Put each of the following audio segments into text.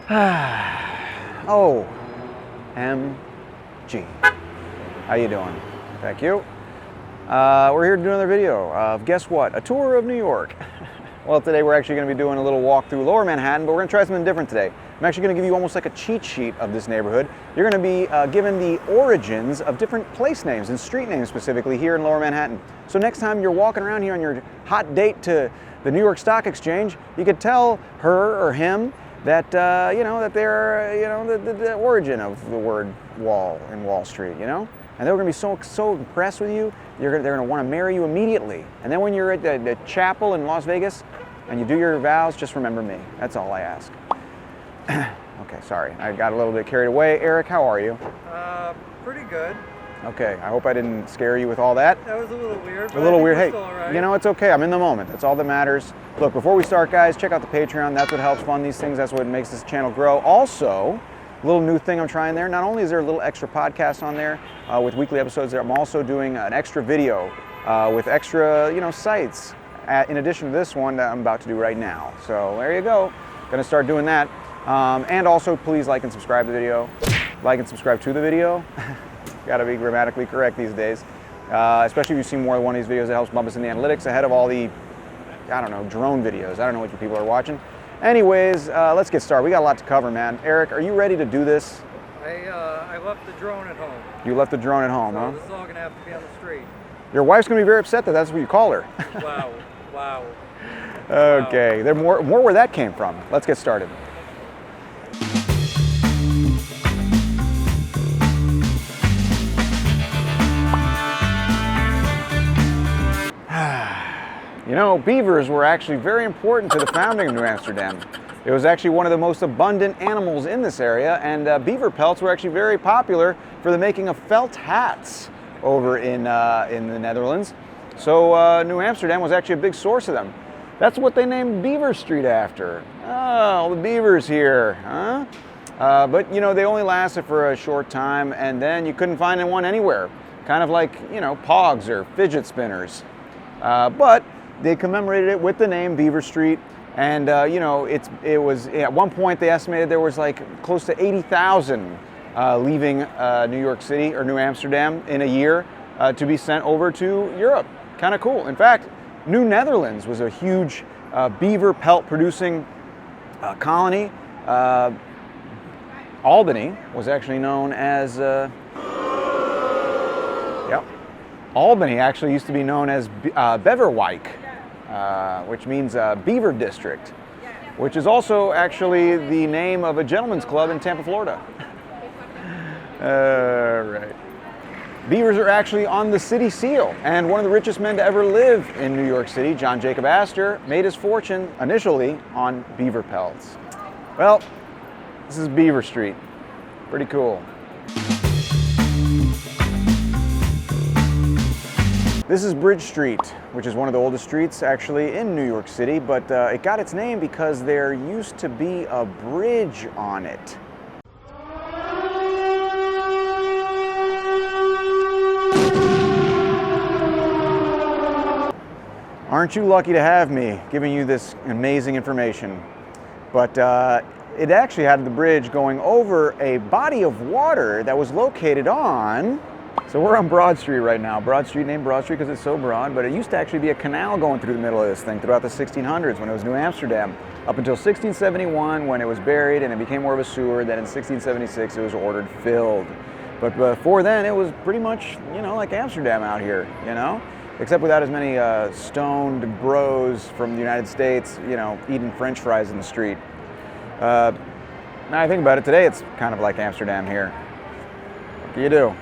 OMG. How you doing? Thank you. We're here to do another video of, guess what? A tour of New York. Well, today we're actually going to be doing a little walk through Lower Manhattan, but we're going to try something different today. I'm actually going to give you almost like a cheat sheet of this neighborhood. You're going to be given the origins of different place names and street names specifically here in Lower Manhattan. So next time you're walking around here on your hot date to the New York Stock Exchange, you could tell her or him that, that they're, the origin of the word wall in Wall Street, And they're going to be so impressed with you, they're going to want to marry you immediately. And then when you're at the chapel in Las Vegas and you do your vows, just remember me. That's all I ask. Okay, sorry. I got a little bit carried away. Eric, how are you? Pretty good. Okay, I hope I didn't scare you with all that. That was a little weird. A little weird. Hey, still all right. It's okay. I'm in the moment. That's all that matters. Look, before we start, guys, check out the Patreon. That's what helps fund these things. That's what makes this channel grow. Also, a little new thing I'm trying there. Not only is there a little extra podcast on there with weekly episodes, I'm also doing an extra video with extra, sites in addition to this one that I'm about to do right now. So there you go. Gonna start doing that. And also, please like and subscribe to the video. Like and subscribe to the video. Gotta be grammatically correct these days. Especially if you see more than one of these videos, it helps bump us in the analytics ahead of all the, drone videos. I don't know what you people are watching. Anyways, let's get started. We got a lot to cover, man. Eric, are you ready to do this? I left the drone at home. You left the drone at home, So huh? this is all gonna have to be on the street. Your wife's gonna be very upset that that's what you call her. Wow. Okay, there's more where that came from. Let's get started. Beavers were actually very important to the founding of New Amsterdam. It was actually one of the most abundant animals in this area, and beaver pelts were actually very popular for the making of felt hats over in the Netherlands. So New Amsterdam was actually a big source of them. That's what they named Beaver Street after. Oh, the beavers here, huh? But they only lasted for a short time, and then you couldn't find one anywhere. Kind of like, pogs or fidget spinners. But they commemorated it with the name Beaver Street, and it was at one point they estimated there was like close to 80,000 leaving New York City or New Amsterdam in a year to be sent over to Europe. Kind of cool. In fact, New Netherlands was a huge beaver pelt producing colony. Albany was actually known as Albany actually used to be known as Beverwijk, which means Beaver District, which is also actually the name of a gentleman's club in Tampa, Florida. Right. Beavers are actually on the city seal, and one of the richest men to ever live in New York City, John Jacob Astor, made his fortune initially on beaver pelts. Well, this is Beaver Street. Pretty cool. This is Bridge Street, which is one of the oldest streets actually in New York City, but it got its name because there used to be a bridge on it. Aren't you lucky to have me giving you this amazing information? But it actually had the bridge going over a body of water that was located on... So we're on Broad Street right now. Broad Street, named Broad Street because it's so broad, but it used to actually be a canal going through the middle of this thing throughout the 1600s when it was New Amsterdam, up until 1671 when it was buried and it became more of a sewer. Then in 1676 it was ordered filled. But before then it was pretty much, like Amsterdam out here, except without as many stoned bros from the United States, eating French fries in the street. Now I think about it, today it's kind of like Amsterdam here. What can you do?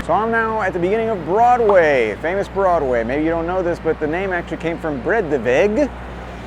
So I'm now at the beginning of Broadway, famous Broadway. Maybe you don't know this, but the name actually came from Breedeweg,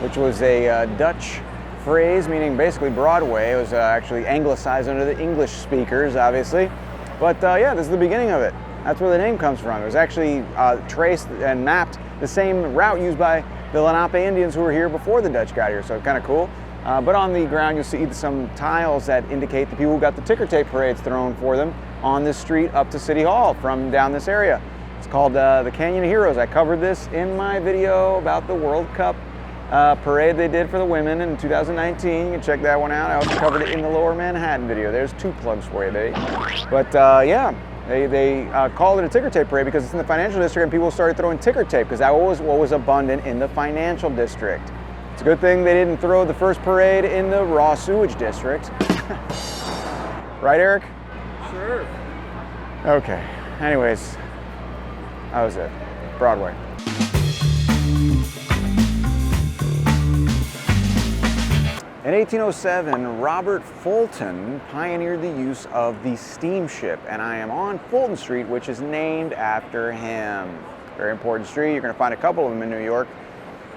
which was a Dutch phrase meaning basically Broadway. It was actually anglicized under the English speakers, obviously. But yeah, this is the beginning of it. That's where the name comes from. It was actually traced and mapped the same route used by the Lenape Indians who were here before the Dutch got here, so kind of cool. But on the ground, you'll see some tiles that indicate the people who got the ticker tape parades thrown for them on this street up to City Hall from down this area. It's called the Canyon of Heroes. I covered this in my video about the World Cup parade they did for the women in 2019. You can check that one out. I also covered it in the Lower Manhattan video. There's 2 plugs for you, baby. But yeah, they called it a ticker tape parade because it's in the financial district, and people started throwing ticker tape because that was what was abundant in the financial district. It's a good thing they didn't throw the first parade in the raw sewage district. Right, Eric? Sure. Okay. Anyways, that was it. Broadway. In 1807, Robert Fulton pioneered the use of the steamship, and I am on Fulton Street, which is named after him. Very important street. You're going to find a couple of them in New York.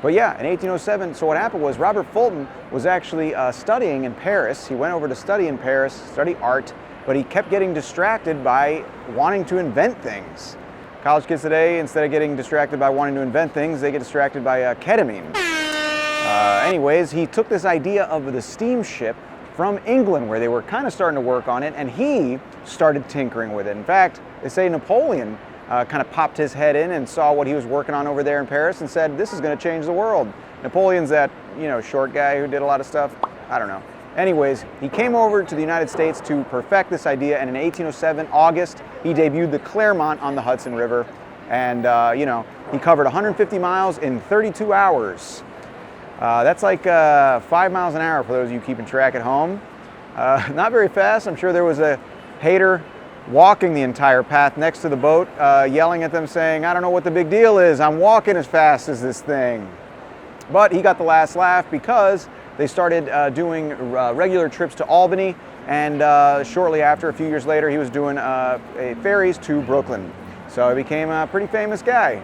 But yeah, in 1807, so what happened was Robert Fulton was actually studying in Paris. He went over to study in Paris, study art, but he kept getting distracted by wanting to invent things. College kids today, instead of getting distracted by wanting to invent things, they get distracted by ketamine. Anyways, he took this idea of the steamship from England, where they were kind of starting to work on it, and he started tinkering with it. In fact, they say Napoleon kind of popped his head in and saw what he was working on over there in Paris and said, this is going to change the world. Napoleon's that, short guy who did a lot of stuff. I don't know. Anyways, he came over to the United States to perfect this idea, and in 1807, August, he debuted the Clermont on the Hudson River, and, he covered 150 miles in 32 hours. That's like 5 miles an hour for those of you keeping track at home. Not very fast. I'm sure there was a hater walking the entire path next to the boat, yelling at them saying, I don't know what the big deal is, I'm walking as fast as this thing. But he got the last laugh because they started doing regular trips to Albany, and shortly after, a few years later, he was doing ferries to Brooklyn. So he became a pretty famous guy.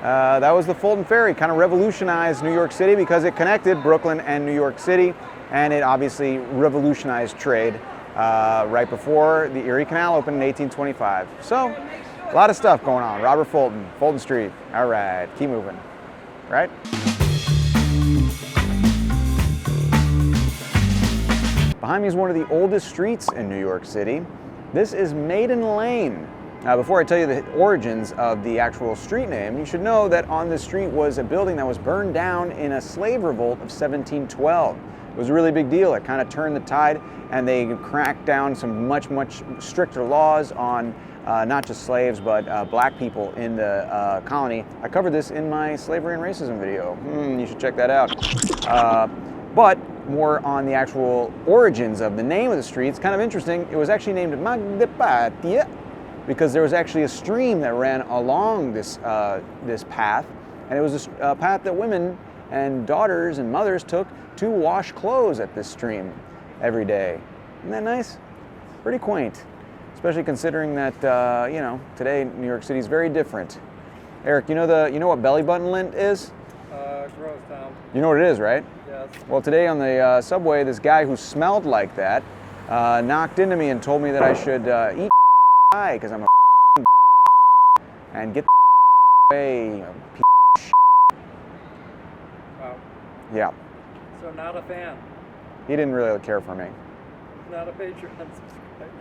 That was the Fulton Ferry. Kind of revolutionized New York City because it connected Brooklyn and New York City, and it obviously revolutionized trade right before the Erie Canal opened in 1825. So, a lot of stuff going on. Robert Fulton, Fulton Street. All right, keep moving. Right? Behind me is one of the oldest streets in New York City. This is Maiden Lane. Before I tell you the origins of the actual street name, you should know that on this street was a building that was burned down in a slave revolt of 1712. It was a really big deal. It kind of turned the tide, and they cracked down some much stricter laws on not just slaves, but black people in the colony. I covered this in my slavery and racism video. You should check that out. But more on the actual origins of the name of the street. It's kind of interesting. It was actually named Magdepatia because there was actually a stream that ran along this this path, and it was a path that women and daughters and mothers took to wash clothes at this stream every day. Isn't that nice? Pretty quaint, especially considering that today New York City is very different. Eric, you know what belly button lint is? Gross, Tom. You know what it is, right? Yes. Well, today on the subway, this guy who smelled like that knocked into me and told me that I should eat because I'm a and get away. Wow. Yeah. So not a fan. He didn't really care for me. Not a Patreon subscriber.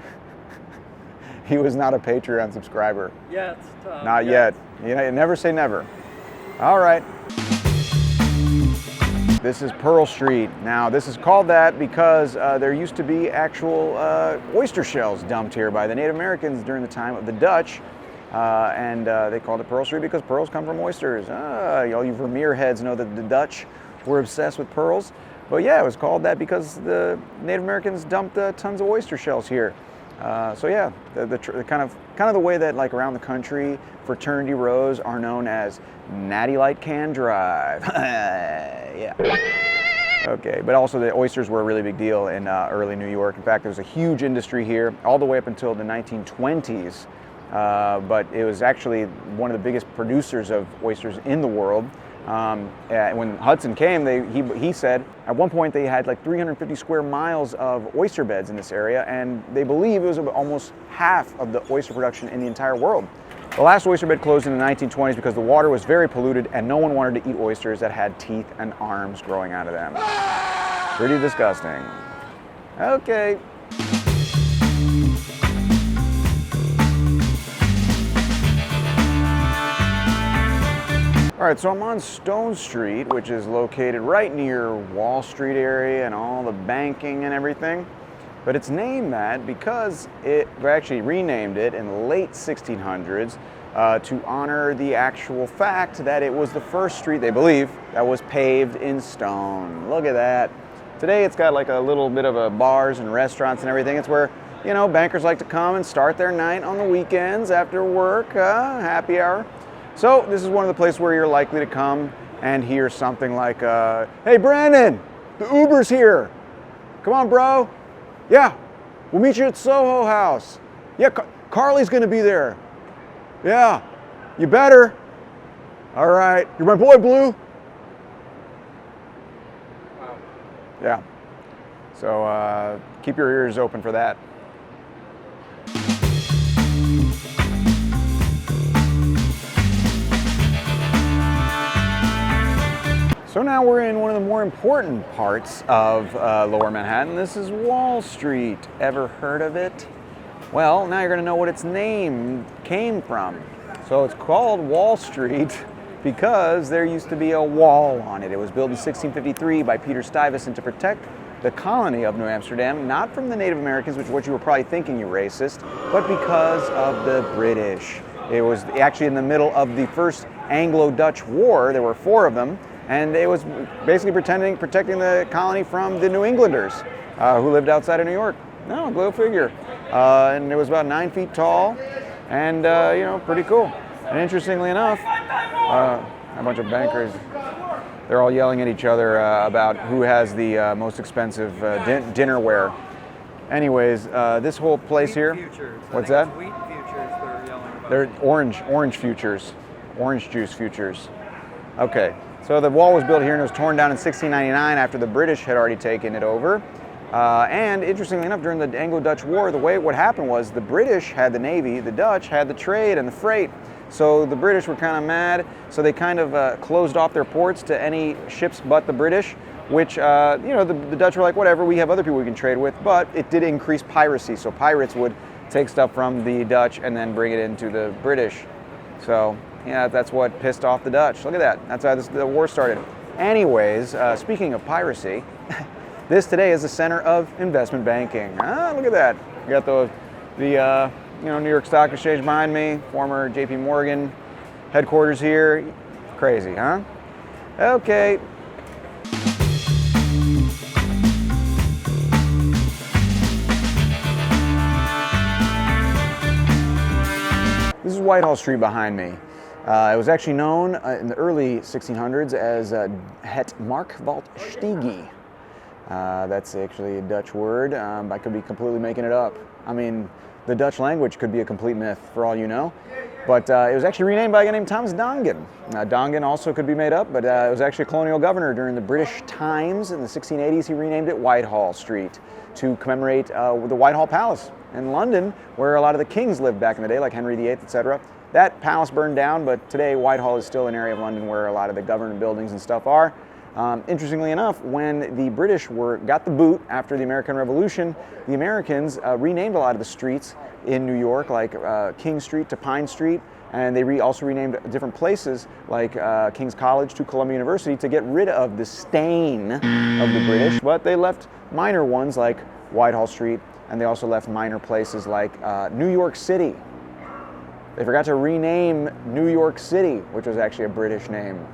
He was not a Patreon subscriber. Yet, Tom. Not yet. Never say never. All right. This is Pearl Street. Now, this is called that because there used to be actual oyster shells dumped here by the Native Americans during the time of the Dutch. And they called it Pearl Street because pearls come from oysters. All you Vermeer heads know that the Dutch were obsessed with pearls. But yeah, it was called that because the Native Americans dumped tons of oyster shells here. So yeah, the kind of the way that like around the country fraternity rows are known as Natty Light Can Drive. Yeah. Okay, but also the oysters were a really big deal in early New York. In fact, there was a huge industry here all the way up until the 1920s. But it was actually one of the biggest producers of oysters in the world. When Hudson came, he said at one point they had like 350 square miles of oyster beds in this area, and they believe it was almost half of the oyster production in the entire world. The last oyster bed closed in the 1920s because the water was very polluted and no one wanted to eat oysters that had teeth and arms growing out of them. Pretty disgusting. Okay. All right, so I'm on Stone Street, which is located right near Wall Street area and all the banking and everything. But it's named that because they actually renamed it in the late 1600s to honor the actual fact that it was the first street, they believe, that was paved in stone. Look at that. Today it's got like a little bit of a bars and restaurants and everything. It's where, you know, bankers like to come and start their night on the weekends after work, happy hour. So this is one of the places where you're likely to come and hear something like, hey Brandon, the Uber's here. Come on, bro. Yeah, we'll meet you at Soho House. Yeah, Carly's gonna be there. Yeah, you better. All right, you're my boy, Blue. Wow. Yeah, so keep your ears open for that. So now we're in one of the more important parts of Lower Manhattan. This is Wall Street. Ever heard of it? Well, now you're going to know what its name came from. So it's called Wall Street because there used to be a wall on it. It was built in 1653 by Peter Stuyvesant to protect the colony of New Amsterdam, not from the Native Americans, which is what you were probably thinking, you racist, but because of the British. It was actually in the middle of the first Anglo-Dutch War. There were 4 of them. And it was basically protecting the colony from the New Englanders who lived outside of New York. No, go figure. And it was about 9 feet tall and, you know, pretty cool. And interestingly enough, a bunch of bankers, they're all yelling at each other about who has the most expensive dinnerware. Anyways, this whole place here, what's that? Wheat futures they're yelling about. They're orange futures, orange juice futures. Okay. So the wall was built here and it was torn down in 1699 after the British had already taken it over. And interestingly enough, during the Anglo-Dutch War, what happened was the British had the Navy, the Dutch had the trade and the freight. So the British were kind of mad, so they kind of closed off their ports to any ships but the British, which, you know, the Dutch were like, whatever, we have other people we can trade with, but it did increase piracy. So pirates would take stuff from the Dutch and then bring it into the British. So yeah, that's what pissed off the Dutch. Look at that. That's how the war started. Anyways, speaking of piracy, this today is the center of investment banking. Ah, look at that. You got the you know, New York Stock Exchange behind me, former JP Morgan headquarters here. Crazy, huh? Okay. This is Whitehall Street behind me. It was actually known in the early 1600s as Het Marktwaldstege. That's actually a Dutch word. I could be completely making it up. I mean, the Dutch language could be a complete myth for all you know. But it was actually renamed by a guy named Thomas Dongan. Dongan also could be made up, but it was actually a colonial governor during the British times. In the 1680s, he renamed it Whitehall Street to commemorate the Whitehall Palace in London, where a lot of the kings lived back in the day, like Henry VIII, etc. That palace burned down, but today Whitehall is still an area of London where a lot of the government buildings and stuff are. Interestingly enough, when the British got the boot after the American Revolution, the Americans renamed a lot of the streets in New York, like King Street to Pine Street, and they also renamed different places like King's College to Columbia University to get rid of the stain of the British, but they left minor ones like Whitehall Street, and they also left minor places like New York City. They forgot to rename New York City, which was actually a British name.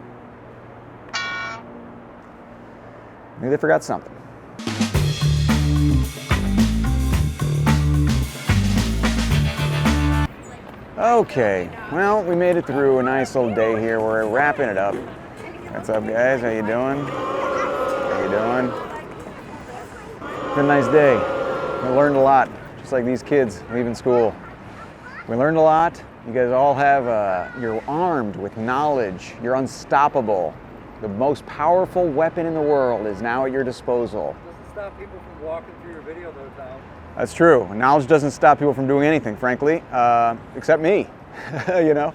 Maybe they forgot something. Okay, well, we made it through a nice little day here. We're wrapping it up. What's up, guys? How you doing? How you doing? It's been a nice day. We learned a lot, just like these kids leaving school. We learned a lot. You guys all have, you're armed with knowledge. You're unstoppable. The most powerful weapon in the world is now at your disposal. Doesn't stop people from walking through your video though, Tom. That's true. Knowledge doesn't stop people from doing anything, frankly, except me, you know?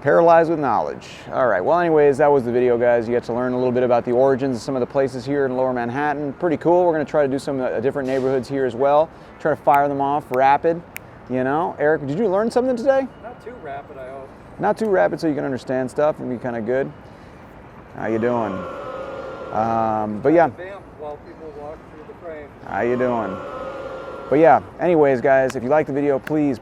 Paralyzed with knowledge. All right, well anyways, that was the video, guys. You get to learn a little bit about the origins of some of the places here in Lower Manhattan. Pretty cool. We're gonna try to do some different neighborhoods here as well. Try to fire them off rapid, you know? Eric, did you learn something today? Not too rapid, I hope. Not too rapid so you can understand stuff and be kind of good. How you doing? But yeah. Vamp while people walk through the frame. How you doing? But yeah, anyways, guys, if you like the video, please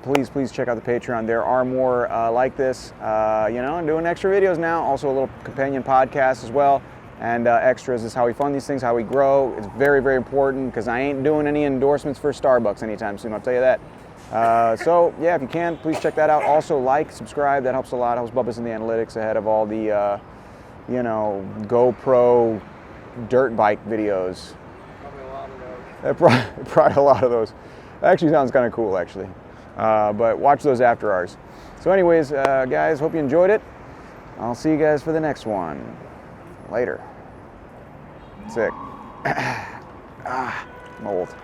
check out the Patreon. There are more like this. You know, I'm doing extra videos now. Also a little companion podcast as well. And extras is how we fund these things, how we grow. It's very, very important because I ain't doing any endorsements for Starbucks anytime soon, I'll tell you that. So yeah, if you can, please check that out. Also like, subscribe, that helps a lot. Helps bump us in the analytics ahead of all the, you know, GoPro dirt bike videos. Probably a lot of those. Probably a lot of those. Actually sounds kind of cool, actually. But watch those after ours. So anyways, guys, hope you enjoyed it. I'll see you guys for the next one. Later. Sick. I'm old.